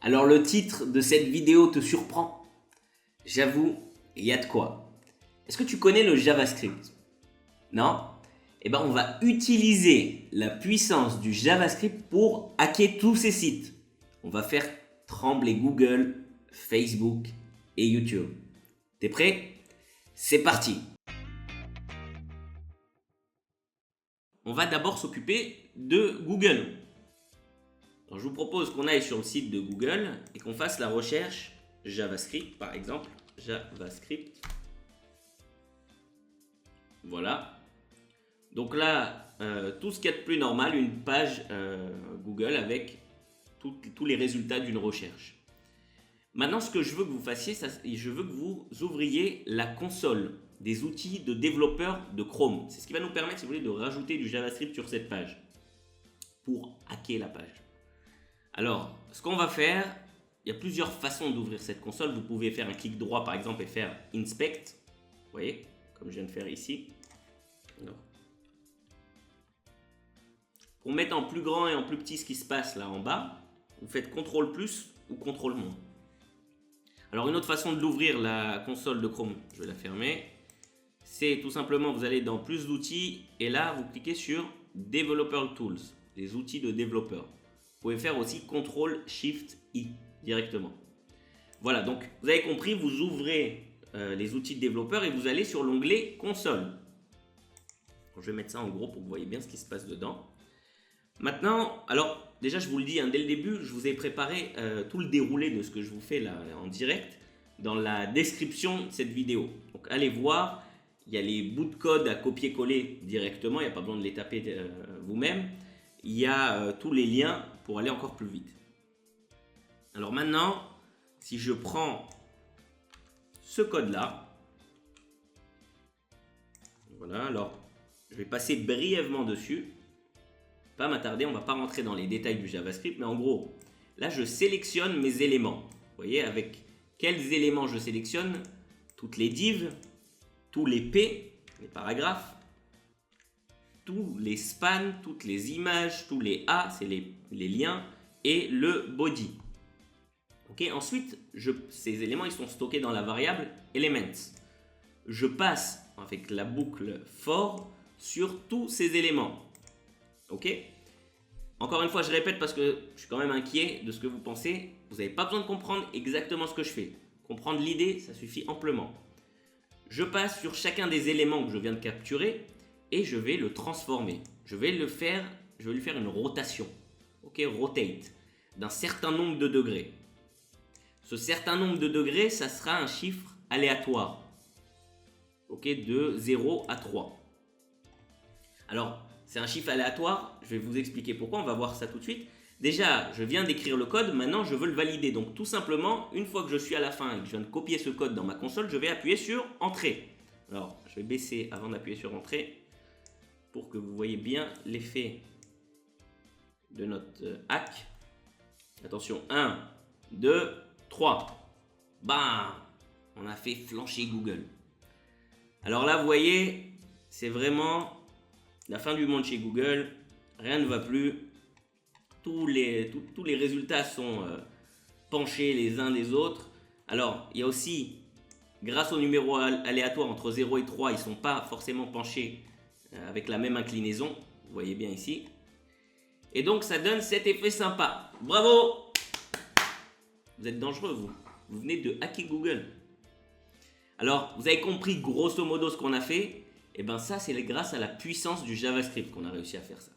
Alors le titre de cette vidéo te surprend? J'avoue, il y a de quoi. Est-ce que tu connais le JavaScript? Non? Eh bien on va utiliser la puissance du JavaScript pour hacker tous ces sites. On va faire trembler Google, Facebook et YouTube. T'es prêt? C'est parti! On va d'abord s'occuper de Google. Alors, je vous propose qu'on aille sur le site de Google et qu'on fasse la recherche JavaScript, par exemple. JavaScript. Voilà. Donc là, tout ce qu'il y a de plus normal, une page Google avec tous les résultats d'une recherche. Maintenant, ce que je veux que vous fassiez, je veux que vous ouvriez la console des outils de développeur de Chrome. C'est ce qui va nous permettre, si vous voulez, de rajouter du JavaScript sur cette page pour hacker la page. Alors, ce qu'on va faire, il y a plusieurs façons d'ouvrir cette console. Vous pouvez faire un clic droit, par exemple, et faire Inspect. Vous voyez, comme je viens de faire ici. Alors, pour mettre en plus grand et en plus petit ce qui se passe là en bas, vous faites CTRL plus ou CTRL moins. Alors, une autre façon de l'ouvrir, la console de Chrome, je vais la fermer. C'est tout simplement, vous allez dans plus d'outils et là, vous cliquez sur Developer Tools, les outils de développeur. Vous pouvez faire aussi CTRL-SHIFT-I directement. Voilà, donc vous avez compris, vous ouvrez les outils de développeur et vous allez sur l'onglet console. Je vais mettre ça en gros pour que vous voyez bien ce qui se passe dedans. Maintenant, alors déjà je vous le dis, dès le début, je vous ai préparé tout le déroulé de ce que je vous fais là en direct dans la description de cette vidéo. Donc allez voir, il y a les bouts de code à copier-coller directement, il n'y a pas besoin de les taper vous-même. Il y a tous les liens pour aller encore plus vite. Alors maintenant, si je prends ce code-là, voilà, alors je vais passer brièvement dessus. Pas m'attarder, on ne va pas rentrer dans les détails du JavaScript, mais en gros, là je sélectionne mes éléments. Vous voyez, avec quels éléments je sélectionne? Toutes les divs, tous les P, les paragraphes, tous les spans, toutes les images, tous les A, c'est les liens, et le body. Okay, ensuite, ces éléments ils sont stockés dans la variable elements. Je passe avec la boucle for sur tous ces éléments. Ok? Encore une fois, je répète parce que je suis quand même inquiet de ce que vous pensez. Vous n'avez pas besoin de comprendre exactement ce que je fais. Comprendre l'idée, ça suffit amplement. Je passe sur chacun des éléments que je viens de capturer et je vais le transformer. Je vais lui faire une rotation. Ok, rotate d'un certain nombre de degrés. Ce certain nombre de degrés, ça sera un chiffre aléatoire. Ok, de 0 à 3. Alors, c'est un chiffre aléatoire, je vais vous expliquer pourquoi, on va voir ça tout de suite. Déjà, je viens d'écrire le code, maintenant je veux le valider. Donc tout simplement, une fois que je suis à la fin et que je viens de copier ce code dans ma console, je vais appuyer sur Entrée. Alors, je vais baisser avant d'appuyer sur Entrée pour que vous voyez bien l'effet de notre hack. Attention, 1, 2, 3. Bam! On a fait flancher Google. Alors là, vous voyez, c'est vraiment la fin du monde chez Google, rien ne va plus, tous les résultats sont penchés les uns des autres. Alors, il y a aussi, grâce au numéro aléatoire entre 0 et 3, ils ne sont pas forcément penchés avec la même inclinaison, vous voyez bien ici. Et donc, ça donne cet effet sympa. Bravo! Vous êtes dangereux, vous venez de hacker Google. Alors, vous avez compris grosso modo ce qu'on a fait. Et bien ça, c'est grâce à la puissance du JavaScript qu'on a réussi à faire ça.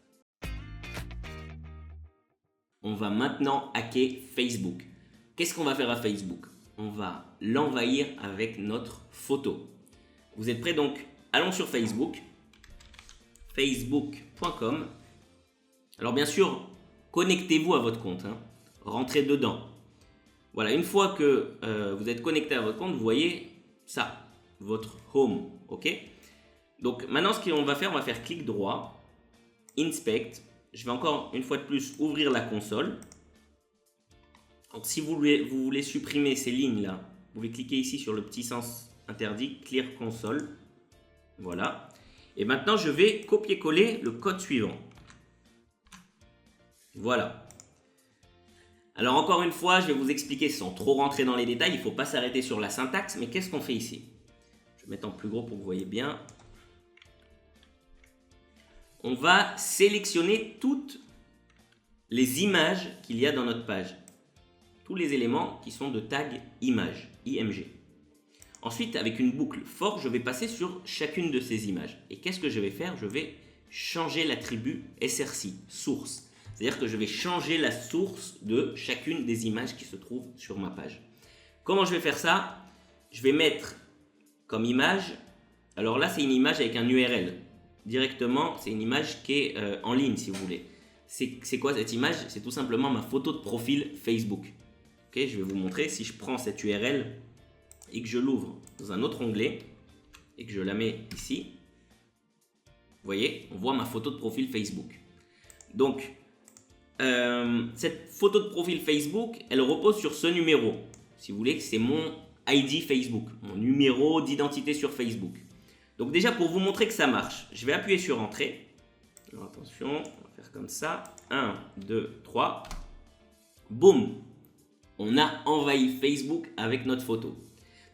On va maintenant hacker Facebook. Qu'est-ce qu'on va faire à Facebook? On va l'envahir avec notre photo. Vous êtes prêts? Donc, allons sur Facebook. Facebook.com. Alors bien sûr, connectez-vous à votre compte. Rentrez dedans. Voilà, une fois que vous êtes connecté à votre compte, vous voyez ça, votre home. Ok? Donc maintenant, ce qu'on va faire, on va faire clic droit, Inspect. Je vais encore une fois de plus ouvrir la console. Donc si vous voulez supprimer ces lignes-là, vous pouvez cliquer ici sur le petit sens interdit, Clear Console. Voilà. Et maintenant, je vais copier-coller le code suivant. Voilà. Alors encore une fois, je vais vous expliquer sans trop rentrer dans les détails, il ne faut pas s'arrêter sur la syntaxe, mais qu'est-ce qu'on fait ici? Je vais mettre en plus gros pour que vous voyez bien. On va sélectionner toutes les images qu'il y a dans notre page. Tous les éléments qui sont de tag image, IMG. Ensuite, avec une boucle for, je vais passer sur chacune de ces images. Et qu'est-ce que je vais faire? Je vais changer l'attribut src, source. C'est-à-dire que je vais changer la source de chacune des images qui se trouvent sur ma page. Comment je vais faire ça? Je vais mettre comme image, alors là c'est une image avec un URL. Directement, c'est une image qui est en ligne si vous voulez. C'est quoi cette image? C'est tout simplement ma photo de profil Facebook. Okay, je vais vous montrer. Si je prends cette URL et que je l'ouvre dans un autre onglet et que je la mets ici, vous voyez, on voit ma photo de profil Facebook. Donc, cette photo de profil Facebook, elle repose sur ce numéro. Si vous voulez, c'est mon ID Facebook, mon numéro d'identité sur Facebook. Donc déjà, pour vous montrer que ça marche, je vais appuyer sur Entrée. Alors attention, on va faire comme ça. 1, 2, 3. Boum! On a envahi Facebook avec notre photo.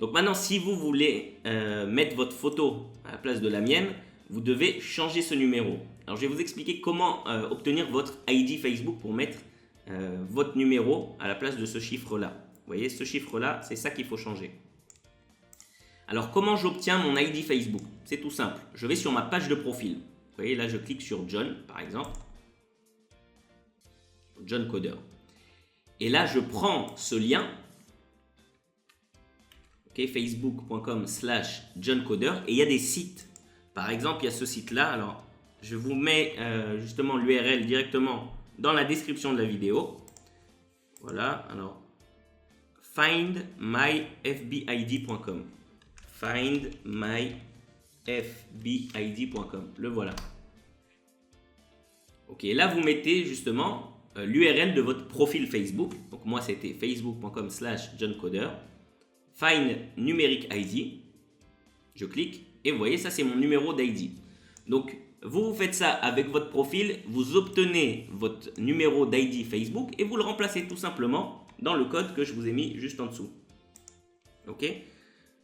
Donc maintenant, si vous voulez mettre votre photo à la place de la mienne, vous devez changer ce numéro. Alors, je vais vous expliquer comment obtenir votre ID Facebook pour mettre votre numéro à la place de ce chiffre-là. Vous voyez, ce chiffre-là, c'est ça qu'il faut changer. Alors, comment j'obtiens mon ID Facebook? C'est tout simple. Je vais sur ma page de profil. Vous voyez, là, je clique sur John, par exemple. John Coder. Et là, je prends ce lien, okay, facebook.com/JohnCoder, et il y a des sites. Par exemple, il y a ce site-là. Alors, je vous mets justement l'URL directement dans la description de la vidéo. Voilà, alors, findmyfbid.com. Findmyfbid.com. Le voilà. Ok, là, vous mettez justement l'URL de votre profil Facebook. Donc moi c'était facebook.com/JohnCoder. Find numérique ID. Je clique et vous voyez ça c'est mon numéro d'ID. Donc vous faites ça avec votre profil, vous obtenez votre numéro d'ID Facebook et vous le remplacez tout simplement dans le code que je vous ai mis juste en dessous. Ok?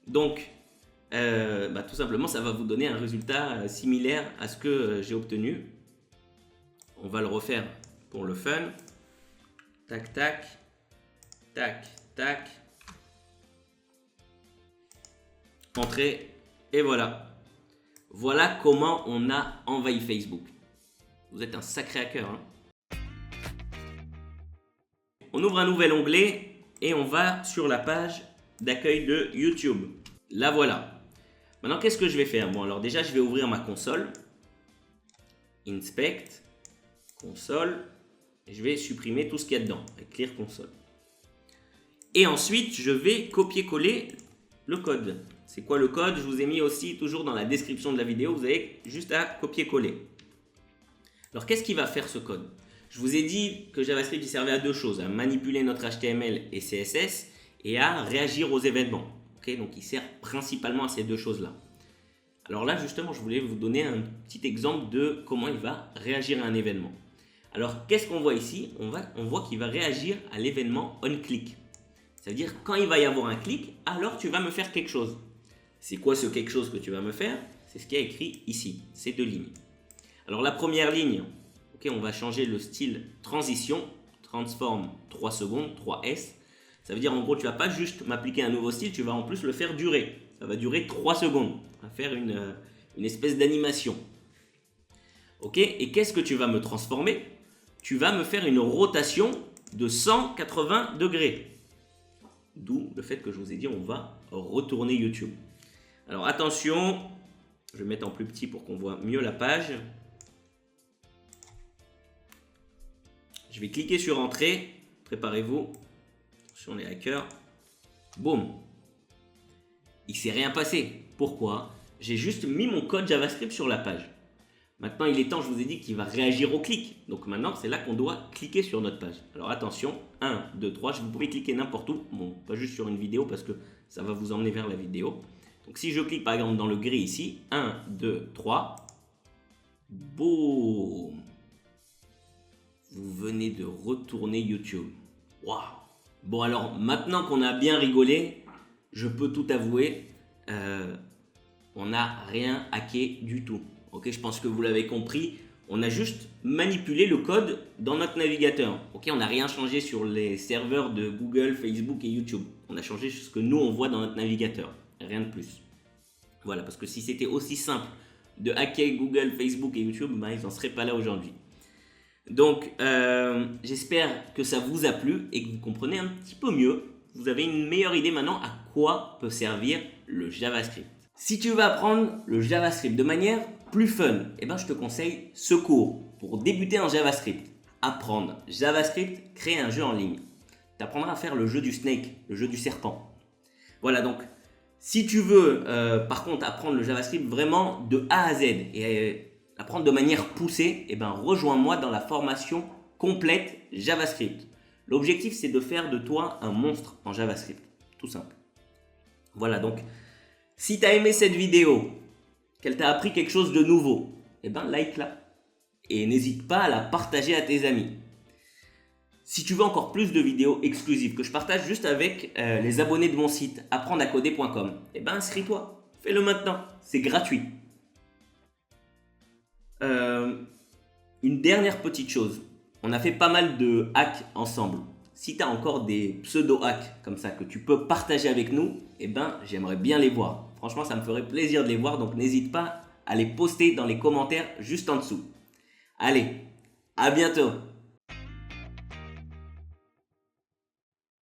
Donc tout simplement ça va vous donner un résultat similaire à ce que j'ai obtenu. On va le refaire pour le fun. Tac, tac, tac, tac. Entrée, et voilà. Voilà comment on a envahi Facebook. Vous êtes un sacré hacker, hein? On ouvre un nouvel onglet et on va sur la page d'accueil de YouTube. La voilà. Maintenant, qu'est-ce que je vais faire? Bon, alors déjà, je vais ouvrir ma console. Inspect, console. Et je vais supprimer tout ce qu'il y a dedans avec Clear Console. Et ensuite, je vais copier-coller le code. C'est quoi le code? Je vous ai mis aussi toujours dans la description de la vidéo. Vous avez juste à copier-coller. Alors, qu'est-ce qui va faire ce code? Je vous ai dit que JavaScript il servait à deux choses, à manipuler notre HTML et CSS et à réagir aux événements. Okay, donc, il sert principalement à ces deux choses-là. Alors là, justement, je voulais vous donner un petit exemple de comment il va réagir à un événement. Alors, qu'est-ce qu'on voit ici? On voit qu'il va réagir à l'événement onClick. Ça veut dire quand il va y avoir un clic, alors tu vas me faire quelque chose. C'est quoi ce quelque chose que tu vas me faire? C'est ce qui est écrit ici, ces deux lignes. Alors, la première ligne, okay, on va changer le style transition, transform 3 secondes, 3S. Ça veut dire en gros, tu ne vas pas juste m'appliquer un nouveau style, tu vas en plus le faire durer. Ça va durer 3 secondes. On va faire une espèce d'animation. Ok? Et qu'est-ce que tu vas me transformer? Tu vas me faire une rotation de 180 degrés. D'où le fait que je vous ai dit, on va retourner YouTube. Alors attention, je vais mettre en plus petit pour qu'on voit mieux la page. Je vais cliquer sur Entrée. Préparez-vous. Attention les hackers. Boum. Il ne s'est rien passé. Pourquoi? J'ai juste mis mon code JavaScript sur la page. Maintenant, il est temps, je vous ai dit qu'il va réagir au clic. Donc maintenant, c'est là qu'on doit cliquer sur notre page. Alors attention, 1, 2, 3, vous pouvez cliquer n'importe où. Bon, pas juste sur une vidéo parce que ça va vous emmener vers la vidéo. Donc si je clique par exemple dans le gris ici, 1, 2, 3, boum! Vous venez de retourner YouTube. Waouh! Bon alors, maintenant qu'on a bien rigolé, je peux tout avouer, on n'a rien hacké du tout. Ok, je pense que vous l'avez compris. On a juste manipulé le code dans notre navigateur. Ok, on n'a rien changé sur les serveurs de Google, Facebook et YouTube. On a changé ce que nous on voit dans notre navigateur. Rien de plus. Voilà, parce que si c'était aussi simple de hacker Google, Facebook et YouTube, ben, ils n'en seraient pas là aujourd'hui. Donc, j'espère que ça vous a plu et que vous comprenez un petit peu mieux. Vous avez une meilleure idée maintenant à quoi peut servir le JavaScript. Si tu veux apprendre le JavaScript de manière plus fun, eh ben, je te conseille ce cours pour débuter en JavaScript. Apprendre JavaScript, créer un jeu en ligne. Tu apprendras à faire le jeu du snake, le jeu du serpent. Voilà, donc si tu veux par contre apprendre le JavaScript vraiment de A à Z et apprendre de manière poussée, eh ben, rejoins-moi dans la formation complète JavaScript. L'objectif, c'est de faire de toi un monstre en JavaScript. Tout simple. Voilà, donc si tu as aimé cette vidéo, qu'elle t'a appris quelque chose de nouveau, eh ben, like-la. Et n'hésite pas à la partager à tes amis. Si tu veux encore plus de vidéos exclusives que je partage juste avec les abonnés de mon site apprendracoder.com, eh ben, inscris-toi. Fais-le maintenant. C'est gratuit. Une dernière petite chose. On a fait pas mal de hacks ensemble. Si tu as encore des pseudo-hacks comme ça que tu peux partager avec nous, eh ben, j'aimerais bien les voir. Franchement, ça me ferait plaisir de les voir, donc n'hésite pas à les poster dans les commentaires juste en dessous. Allez, à bientôt!